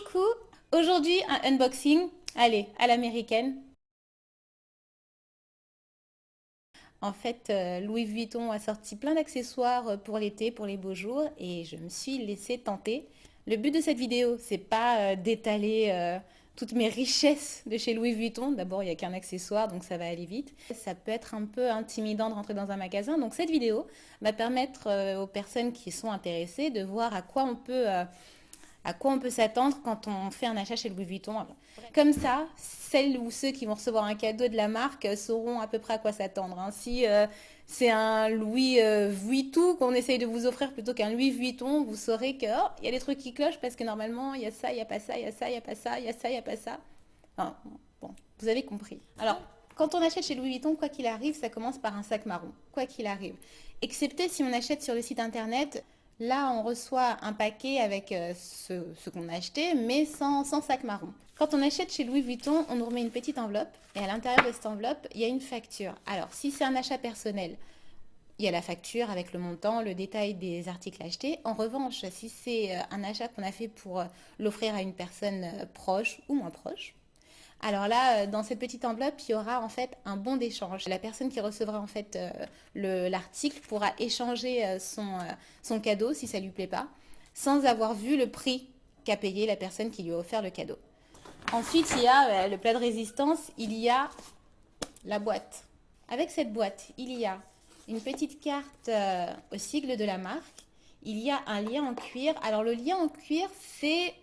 Coucou! Aujourd'hui, un unboxing, allez, à l'américaine. En fait, Louis Vuitton a sorti plein d'accessoires pour l'été, pour les beaux jours, et je me suis laissée tenter. Le but de cette vidéo, c'est pas d'étaler toutes mes richesses de chez Louis Vuitton. D'abord, il n'y a qu'un accessoire, donc ça va aller vite. Ça peut être un peu intimidant de rentrer dans un magasin, donc cette vidéo va permettre aux personnes qui sont intéressées de voir à quoi on peut s'attendre quand on fait un achat chez Louis Vuitton. Comme ça, celles ou ceux qui vont recevoir un cadeau de la marque sauront à peu près à quoi s'attendre, hein. Si c'est un Louis Vuitton qu'on essaye de vous offrir plutôt qu'un Louis Vuitton, vous saurez que oh, il y a des trucs qui clochent parce que normalement il y a ça, il n'y a pas ça, il y a ça, il n'y a pas ça, il y a ça, il n'y a pas ça. Enfin, bon, vous avez compris. Alors, quand on achète chez Louis Vuitton, quoi qu'il arrive, ça commence par un sac marron. Quoi qu'il arrive. Excepté si on achète sur le site internet, là on reçoit un paquet avec ce qu'on a acheté, mais sans sac marron. Quand on achète chez Louis Vuitton, on nous remet une petite enveloppe, et à l'intérieur de cette enveloppe, il y a une facture. Alors, si c'est un achat personnel, il y a la facture avec le montant, le détail des articles achetés. En revanche, si c'est un achat qu'on a fait pour l'offrir à une personne proche ou moins proche, alors là, dans cette petite enveloppe, il y aura en fait un bon d'échange. La personne qui recevra en fait l'article pourra échanger son cadeau si ça lui plaît pas, sans avoir vu le prix qu'a payé la personne qui lui a offert le cadeau. Ensuite, il y a le plat de résistance, il y a la boîte. Avec cette boîte, il y a une petite carte au sigle de la marque. Il y a un lien en cuir. Alors le lien en cuir, c'est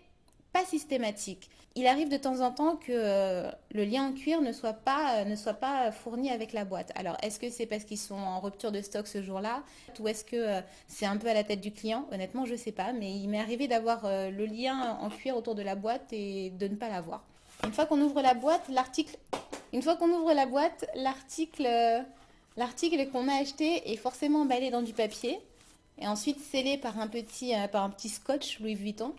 pas systématique. Il arrive de temps en temps que le lien en cuir ne soit pas fourni avec la boîte. Alors, est-ce que c'est parce qu'ils sont en rupture de stock ce jour-là ou est-ce que c'est un peu à la tête du client? Honnêtement, je ne sais pas, mais il m'est arrivé d'avoir le lien en cuir autour de la boîte et de ne pas l'avoir. Une fois qu'on ouvre la boîte, l'article qu'on a acheté est forcément emballé dans du papier et ensuite scellé par un petit scotch Louis Vuitton.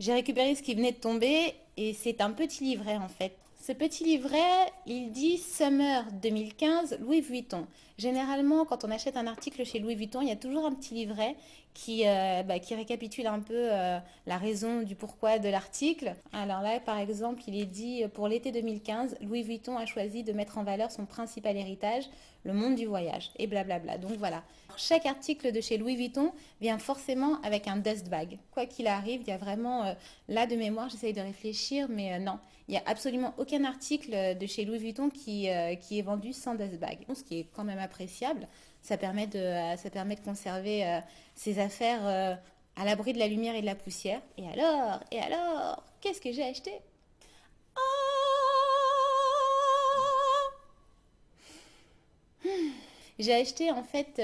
J'ai récupéré ce qui venait de tomber et c'est un petit livret en fait. Ce petit livret, il dit Summer 2015 Louis Vuitton. Généralement, quand on achète un article chez Louis Vuitton, il y a toujours un petit livret qui récapitule un peu la raison du pourquoi de l'article. Alors là, par exemple, il est dit pour l'été 2015, Louis Vuitton a choisi de mettre en valeur son principal héritage, le monde du voyage, et blablabla. Donc voilà, chaque article de chez Louis Vuitton vient forcément avec un dust bag. Quoi qu'il arrive, il y a vraiment, là de mémoire, j'essaye de réfléchir, mais non, il n'y a absolument aucun article de chez Louis Vuitton qui est vendu sans dust bag. Ce qui est quand même appréciable. Ça permet de conserver ses affaires à l'abri de la lumière et de la poussière. Et alors, qu'est-ce que j'ai acheté? J'ai acheté en fait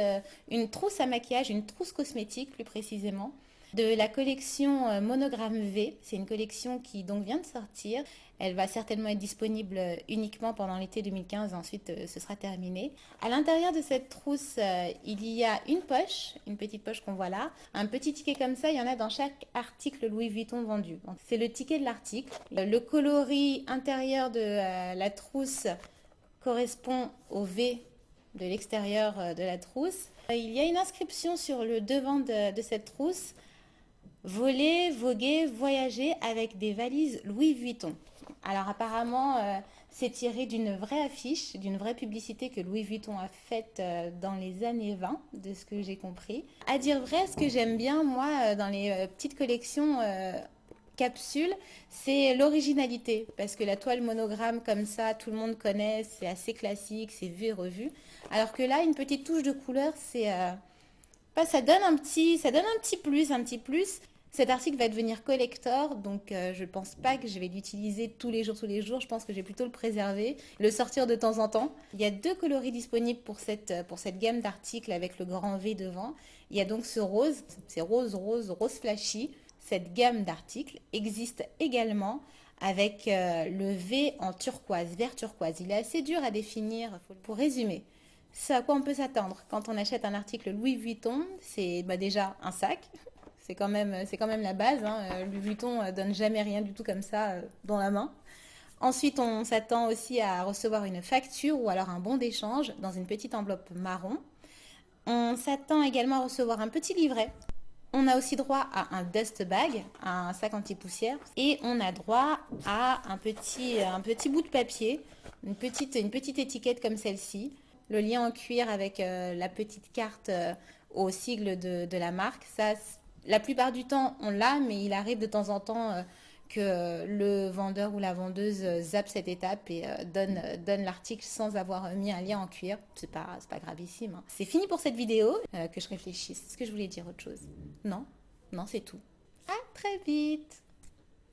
une trousse à maquillage, une trousse cosmétique plus précisément, de la collection Monogramme V. C'est une collection qui donc vient de sortir. Elle va certainement être disponible uniquement pendant l'été 2015, ensuite ce sera terminé. À l'intérieur de cette trousse, il y a une poche, une petite poche qu'on voit là. Un petit ticket comme ça, il y en a dans chaque article Louis Vuitton vendu. C'est le ticket de l'article. Le coloris intérieur de la trousse correspond au V de l'extérieur de la trousse. Il y a une inscription sur le devant de cette trousse. Voler, voguer, voyager avec des valises Louis Vuitton. Alors apparemment, c'est tiré d'une vraie affiche, d'une vraie publicité que Louis Vuitton a faite dans les années 20, de ce que j'ai compris. À dire vrai, ce que j'aime bien, moi, dans les petites collections capsules, c'est l'originalité. Parce que la toile monogramme comme ça, tout le monde connaît, c'est assez classique, c'est vu et revu. Alors que là, une petite touche de couleur, ça donne un petit plus, un petit plus. Cet article va devenir collector, donc je pense pas que je vais l'utiliser tous les jours, tous les jours. Je pense que je vais plutôt le préserver, le sortir de temps en temps. Il y a deux coloris disponibles pour cette gamme d'articles avec le grand V devant. Il y a donc ce rose, c'est rose, rose, rose flashy. Cette gamme d'articles existe également avec le V en turquoise, vert turquoise. Il est assez dur à définir. Pour résumer, ce à quoi on peut s'attendre quand on achète un article Louis Vuitton, c'est déjà un sac. C'est quand même la base, hein. Louis Vuitton donne jamais rien du tout comme ça dans la main. Ensuite, on s'attend aussi à recevoir une facture ou alors un bon d'échange dans une petite enveloppe marron. On s'attend également à recevoir un petit livret On a aussi droit à un dust bag, un sac anti-poussière. Et on a droit à un petit bout de papier, une petite étiquette comme celle-ci. Le lien en cuir avec la petite carte au sigle de la marque. Ça, la plupart du temps, on l'a, mais il arrive de temps en temps que le vendeur ou la vendeuse zappe cette étape et donne l'article sans avoir mis un lien en cuir. C'est pas gravissime, hein. C'est fini pour cette vidéo. Que je réfléchisse. Est-ce que je voulais dire autre chose? Non, non, c'est tout. À très vite.